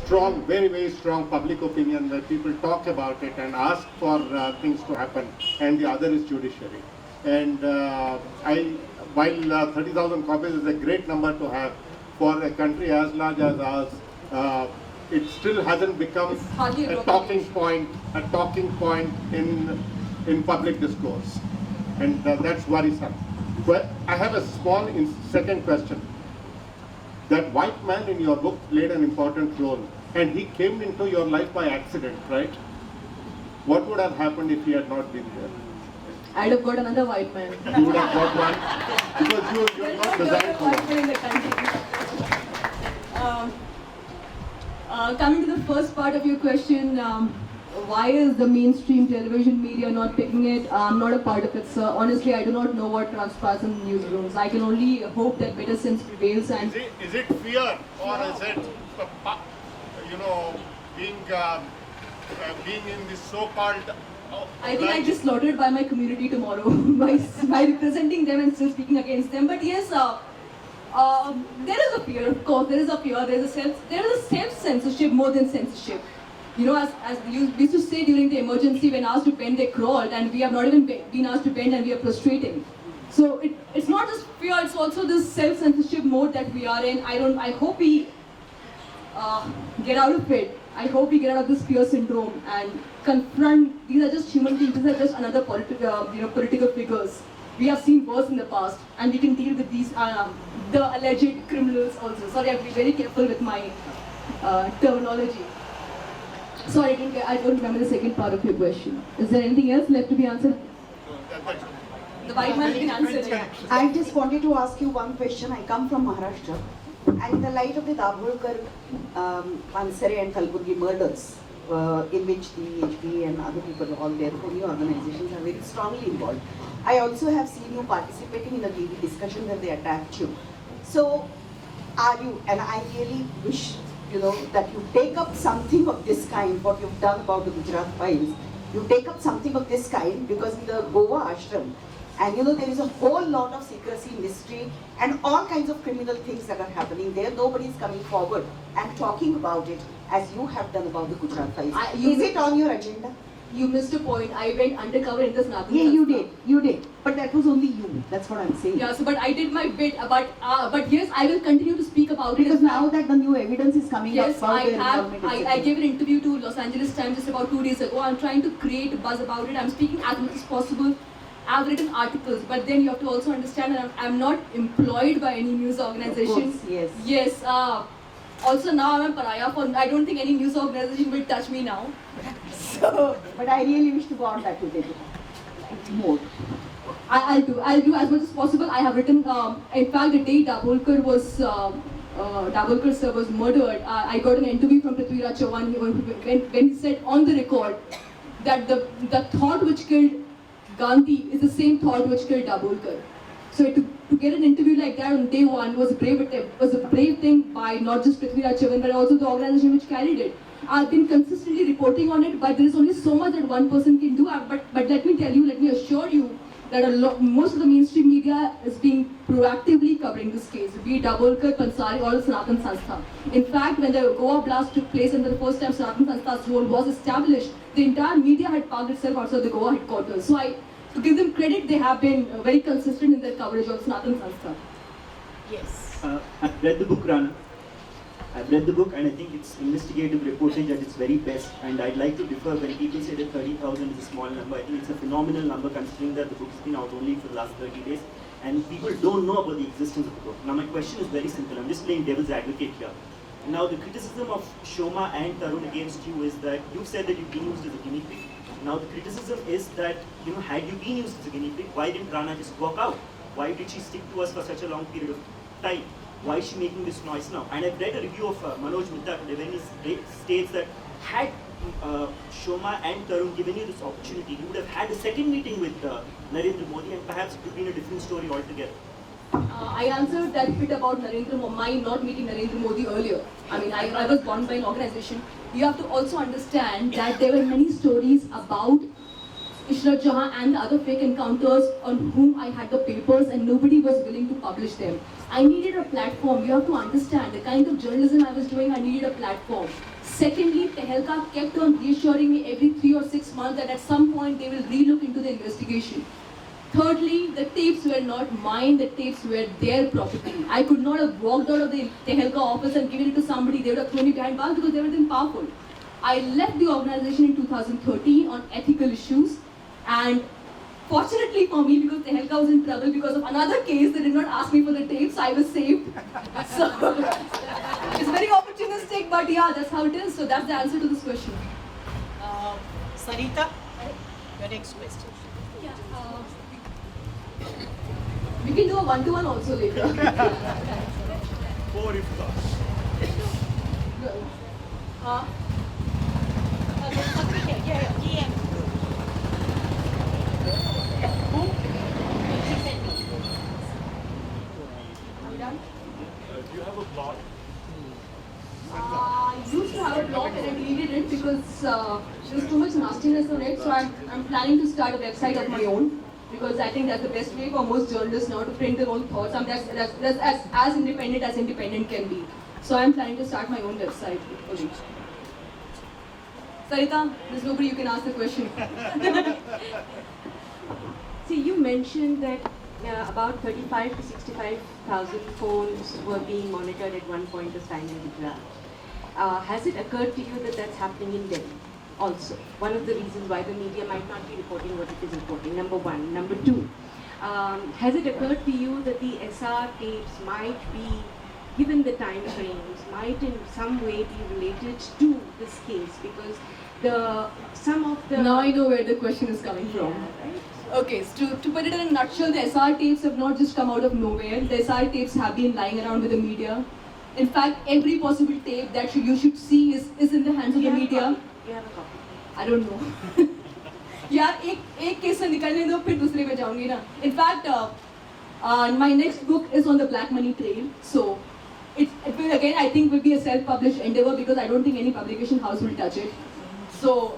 strong, very, very strong public opinion where people talk about it and ask for things to happen, and the other is judiciary. And while 30,000 copies is a great number to have for a country as large as ours, it still hasn't become a talking point in public discourse, and that's worrisome. Well, I have a small second question. That white man in your book played an important role, and he came into your life by accident, right? What would have happened if he had not been there? I'd have got another white man. You would have got one, because you're not designed for one in the country. Coming to the first part of your question, why is the mainstream television media not picking it? I'm not a part of it, sir. Honestly, I do not know what transpires in newsrooms. I can only hope that better sense prevails. And is it fear, or is it, being in this so-called? I think I just slaughtered by my community tomorrow by representing them and still speaking against them. But yes, there is a fear. Of course, there is a fear. There is a self-censorship more than censorship. You know, as we used to say during the emergency, when asked to bend, they crawled, and we have not even been asked to bend, and we are prostrating. So it's not just fear; it's also this self-censorship mode that we are in. I hope we get out of it. I hope we get out of this fear syndrome and confront. These are just human beings. These are just another political figures. We have seen worse in the past, and we can deal with these the alleged criminals also. Sorry, I have to be very careful with my terminology. Sorry, I don't remember the second part of your question. Is there anything else left to be answered? The white man can answer it. I just wanted to ask you one question. I come from Maharashtra, and in the light of the Dabholkar, Pansare and Kalburgi murders, in which the HP and other people, all their own organizations are very strongly involved. I also have seen you participating in a TV discussion where they attacked you. So, are you, and I really wish that you take up something of this kind, what you've done about the Gujarat Files, you take up something of this kind, because in the Goa ashram, and there is a whole lot of secrecy, mystery, and all kinds of criminal things that are happening there. Nobody is coming forward and talking about it as you have done about the Gujarat Files. Is it on your agenda? You missed a point. I went undercover in the Sanatan. Yeah, you did. But that was only you. That's what I'm saying. Yeah, so but I did my bit. But yes, I will continue to speak about because it. Because now that the new evidence is coming yes, up. Yes, I gave an interview to Los Angeles Times just about 2 days ago. I'm trying to create a buzz about it. I'm speaking as much as possible. I've written articles, but then you have to also understand that I'm not employed by any news organization. Of course, yes. Yes. Also now I'm a pariah for. I don't think any news organization will touch me now. So, but I really wish to go on that today. More. I'll do as much as possible. I have written. In fact, the day Dabholkar sir was murdered, I got an interview from Prithviraj Chauhan when he said on the record that the thought which killed Gandhi is the same thought which killed Dabholkar. So to get an interview like that on day one was a brave thing by not just Prithviraj Chauhan but also the organization which carried it. I've been consistently reporting on it, but there is only so much that one person can do. But let me assure you that most of the mainstream media is being proactively covering this case, be it Dabholkar, Pansari, or the Sanatan Sanstha. In fact, when the Goa blast took place and the first time Sanatan Sanstha's role was established, the entire media had parked itself outside the Goa headquarters. So to give them credit, they have been very consistent in their coverage of Sanatan Sanstha. Yes. I've read the book, Rana. I've read the book, and I think it's investigative reportage at its very best. And I'd like to differ when people say that 30,000 is a small number. I think it's a phenomenal number considering that the book's been out only for the last 30 days. And people don't know about the existence of the book. Now my question is very simple. I'm just playing devil's advocate here. Now the criticism of Shoma and Tarun against you is that you've said that you've been used as a guinea pig. Now the criticism is that, had you been used as a guinea pig, why didn't Rana just walk out? Why did she stick to us for such a long period of time? Why is she making this noise now? And I've read a review of Manoj Mitra today when he states that had Shoma and Tarun given you this opportunity, you would have had a second meeting with Narendra Modi, and perhaps it would have been a different story altogether. I answered that bit about my not meeting Narendra Modi earlier. I mean, I was born by an organization. You have to also understand that there were many stories about Ishrat Jehan and the other fake encounters on whom I had the papers and nobody was willing to publish them. I needed a platform. You have to understand the kind of journalism I was doing, I needed a platform. Secondly, Tehelka kept on reassuring me every 3 or 6 months that at some point they will relook into the investigation. Thirdly, the tapes were not mine, the tapes were their property. I could not have walked out of the Tehelka office and given it to somebody. They would have thrown me behind bars because they were then powerful. I left the organization in 2013 on ethical issues, and fortunately for me, because Tehelka was in trouble because of another case, they did not ask me for the tapes, I was saved. So, it's very opportunistic, but yeah, that's how it is. So that's the answer to this question. Sarita, your next question. We can do a one-to-one also later. Four if do you have a blog? I used to have a blog and I deleted it because there's too much nastiness on it. So I'm planning to start a website of my own, because I think that's the best way for most journalists now to print their own thoughts. That's as independent can be. So I'm planning to start my own website. Sarita, there's nobody you can ask the question. See, you mentioned that about 35 to 65,000 phones were being monitored at one point of time in Gujarat. Has it occurred to you that that's happening in Delhi also? One of the reasons why the media might not be reporting what it is reporting, number one. Number two, has it occurred to you that the SR tapes might be, given the time frames, might in some way be related to this case? Because some of the... Now I know where the question is coming from. Okay, so to put it in a nutshell, the SR tapes have not just come out of nowhere. The SR tapes have been lying around with the media. In fact, every possible tape that you should see is in the hands of the media. You have a copy. I don't know. यार एक case से निकलने दो फिर दूसरे पे जाऊंगी ना. In fact, my next book is on the black money trail. So it will again, I think, will be a self-published endeavor because I don't think any publication house will touch it. So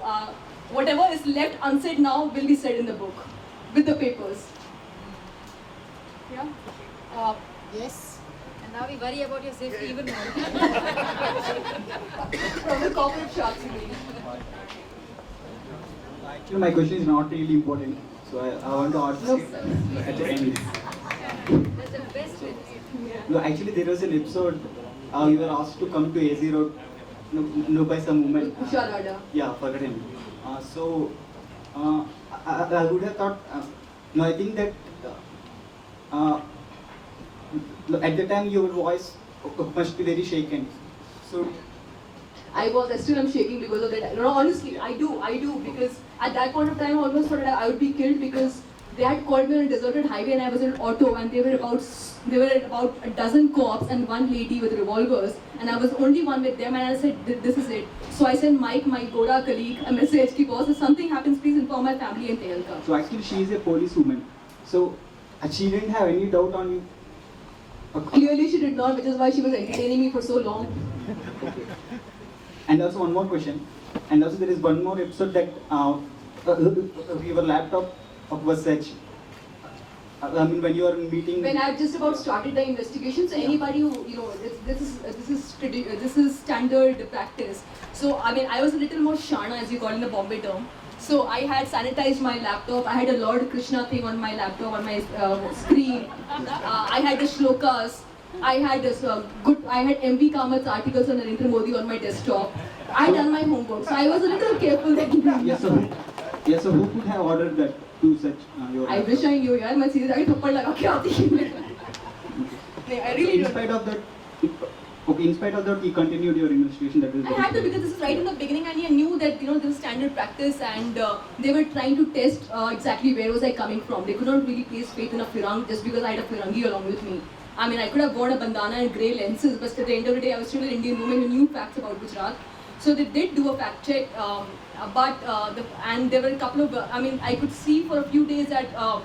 whatever is left unsaid now will be said in the book with the papers. Yeah. Yes. And now we worry about your safety even more. From the corporate sharks, you mean? Actually, my question is not really important, so I want to ask No, it sir. at the end. That's the best way. No, actually, there was an episode you were asked to come to A0 no, by some woman. Usha Rada. Yeah, forget him. So I would have thought. No, I think that at the time your voice must be very shaken. So I still am shaking because of that. No, honestly, I do, because at that point of time I almost thought that I would be killed because they had called me on a deserted highway and I was in an auto and they were about a dozen cops and one lady with revolvers and I was the only one with them and I said, this is it. So I sent Mike, my Goda colleague, a message, ki boss, if something happens, please inform my family in Tehelka. So actually, she is a police woman. So she didn't have any doubt on you. Clearly she did not, which is why she was entertaining me for so long. And also one more question. And also there is one more episode that your laptop was such. I mean, when you are meeting. When I've just about started the investigation, so anybody who, this is standard practice. So I mean, I was a little more shana, as you call in the Bombay term. So I had sanitized my laptop. I had a Lord Krishna thing on my laptop, on my screen. I had the shlokas. I had MV Kamat's articles on Narendra Modi on my desktop. I had done my homework, so I was a little careful then. Yes, so who could have ordered that to such your I wish I knew, yaar. मैं सीधे जाके थप्पड़ लगा के आती हूँ. नहीं, I really in don't. spite of that, in spite of that, you continued your investigation. That is. I had to, because this is right in the beginning and I knew that this is standard practice and they were trying to test exactly where was I coming from. They could not really place faith in a Firang just because I had a Firangi along with me. I mean, I could have worn a bandana and grey lenses, but at the end of the day, I was still an Indian woman who knew facts about Gujarat. So they did do a fact check, and there were a couple of, I could see for a few days that a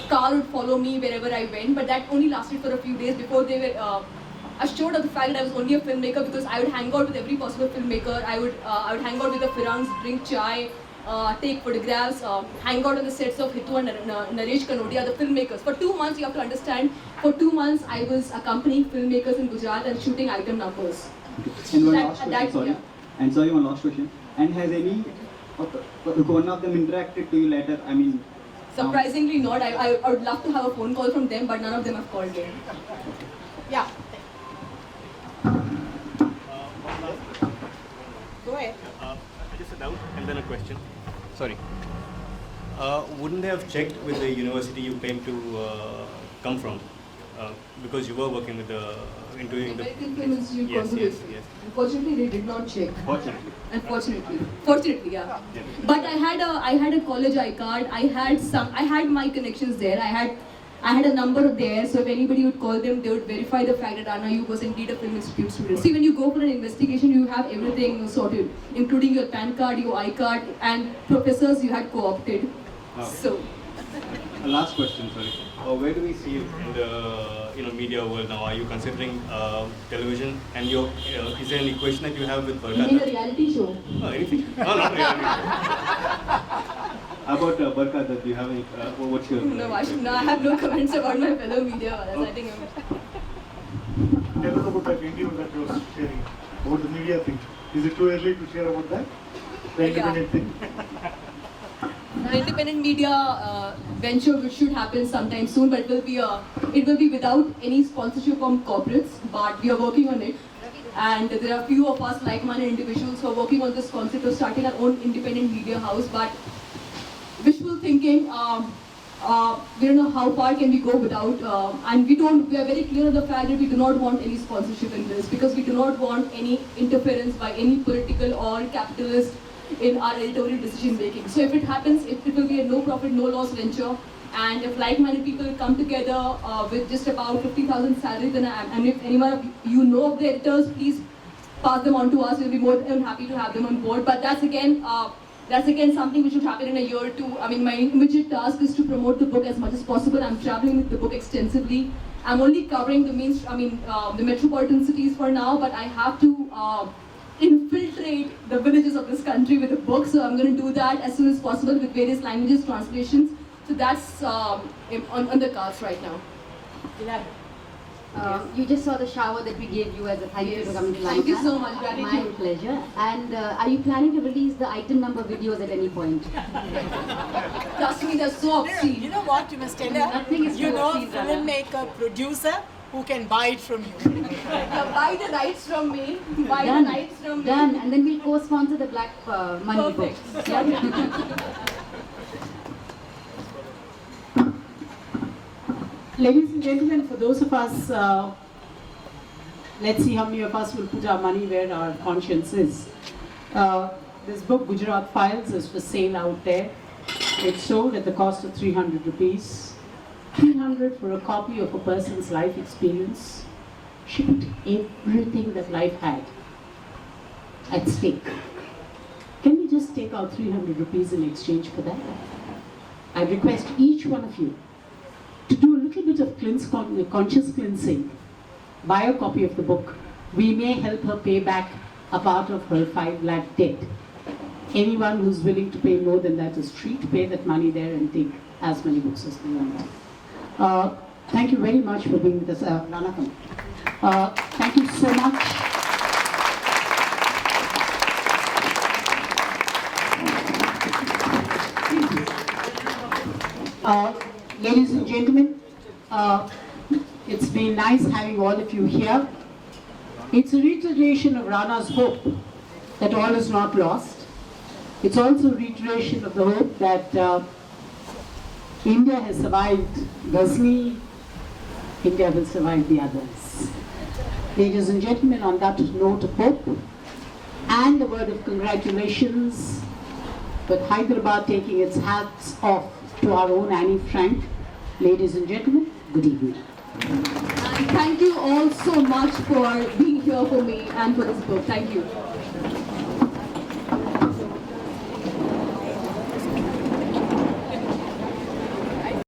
car would follow me wherever I went, but that only lasted for a few days before they were assured of the fact that I was only a filmmaker, because I would hang out with every possible filmmaker. I would hang out with the Firangs, drink chai, take photographs, hang out on the sets of Hitu and Naresh Kanodia, the filmmakers. For 2 months, you have to understand, for 2 months I was accompanying filmmakers in Gujarat and shooting item numbers. And one That- last question, that- sorry. yeah. And sorry, one last question. And has any one of them interacted to you later? I mean, Surprisingly not. I would love to have a phone call from them, but none of them have called me. Yeah. Go ahead. Just a doubt and then a question. Sorry. Wouldn't they have checked with the university you claim to come from? Because you were working with the doing the American Film Institute yes, consolidation. yes. Unfortunately, they did not check. Fortunately. Fortunately, yeah. But I had a college I-card. I had my connections there. I had a number there. So if anybody would call them, they would verify the fact that Rana Ayyub was indeed a film institute student. See, when you go for an investigation, you have everything sorted, including your PAN card, your I-card, and professors you had co-opted. So. A last question, sorry. Where do we see you in the media world now? Are you considering television? And is there any question that you have with You mean a reality show? Oh, anything? No, not really. about Barka, do you have any? What's your? No, I have no comments about my fellow media. I think Tell us about that interview that you were sharing about the media thing. Is it too early to share about that? The independent thing? The independent media venture which should happen sometime soon, but it will be without any sponsorship from corporates. But we are working on it, and there are a few of us like-minded individuals who are working on this concept of starting our own independent media house. But wishful thinking, we don't know how far can we go without, and we are very clear on the fact that we do not want any sponsorship in this, because we do not want any interference by any political or capitalist in our editorial decision making. So if it happens, it will be a no profit, no loss venture. And if like-minded people come together with just about 50,000 salary, then and if anyone of you know of the editors, please pass them on to us. We'll be more than happy to have them on board. But that's again something which should happen in a year or two. I mean, my immediate task is to promote the book as much as possible. I'm traveling with the book extensively. I'm only covering the metropolitan cities for now, but I have to infiltrate the villages of this country with a book, so I'm going to do that as soon as possible with various languages, translations. So that's on the cards right now. You just saw the shower that we gave you as a thank you for coming to Lamakaan. Thank you so much, My gratitude. pleasure. And are you planning to release the item number videos at any point? Trust me, they're so obscene. You know what you must tell her? Nothing is You too know, obscene, Rana. filmmaker, producer who can buy it from you. Buy the rights from me. Buy Done. the rights from me. Done. And then we'll co-sponsor the Black Money book. Perfect. Yeah? Ladies and gentlemen, for those of us, let's see how many of us will put our money where our conscience is. This book, Gujarat Files, is for sale out there. It's sold at the cost of 300 rupees. 300 for a copy of a person's life experience. She put everything that life had at stake. Can we just take out 300 rupees in exchange for that? I request each one of you to do a little bit of conscious cleansing. Buy a copy of the book. We may help her pay back a part of her 5 lakh debt. Anyone who's willing to pay more than that is free to pay that money there and take as many books as they want. Thank you very much for being with us, Rana. Thank you so much. Ladies and gentlemen, it's been nice having all of you here. It's a reiteration of Rana's hope that all is not lost. It's also a reiteration of the hope that India has survived Ghazni, India will survive the others. Ladies and gentlemen, on that note of hope and a word of congratulations, with Hyderabad taking its hats off to our own Annie Frank. Ladies and gentlemen, good evening. And thank you all so much for being here for me and for this book. Thank you.